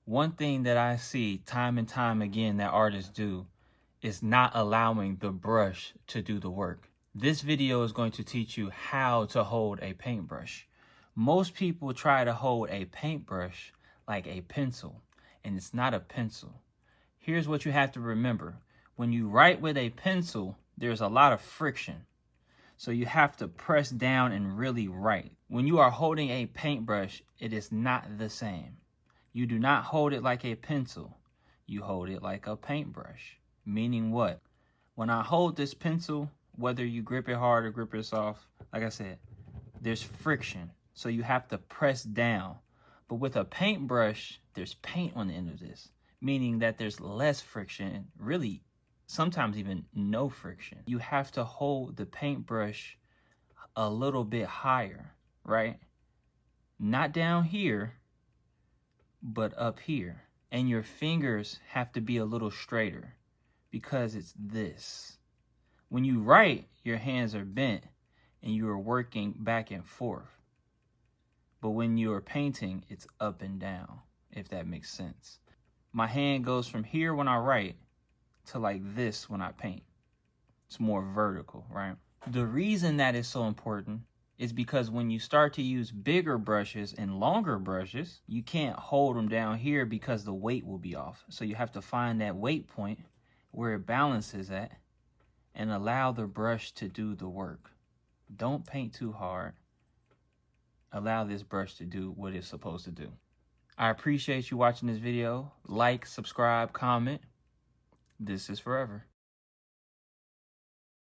One thing that I see time and time again that artists do is not allowing the brush to do the work. This video is going to teach you how to hold a paintbrush. Most people try to hold a paintbrush like a pencil, and it's not a pencil. Here's what you have to remember. When you write with a pencil, there's a lot of friction. So you have to press down and really write. When you are holding a paintbrush, it is not the same. You do not hold it like a pencil. You hold it like a paintbrush. Meaning what? When I hold this pencil, whether you grip it hard or grip it soft, like I said, there's friction. So you have to press down. But with a paintbrush, there's paint on the end of this, meaning that there's less friction, really sometimes even no friction. You have to hold the paintbrush a little bit higher, right? Not down here, but up here. And your fingers have to be a little straighter because it's this. When you write, your hands are bent and you are working back and forth. But when you are painting, it's up and down, if that makes sense. My hand goes from here when I write to like this when I paint. It's more vertical, right? The reason that is so important is because when you start to use bigger brushes and longer brushes, you can't hold them down here because the weight will be off. So you have to find that weight point where it balances at and allow the brush to do the work. Don't paint too hard. Allow this brush to do what it's supposed to do. I appreciate you watching this video. Like, subscribe, comment. This is forever.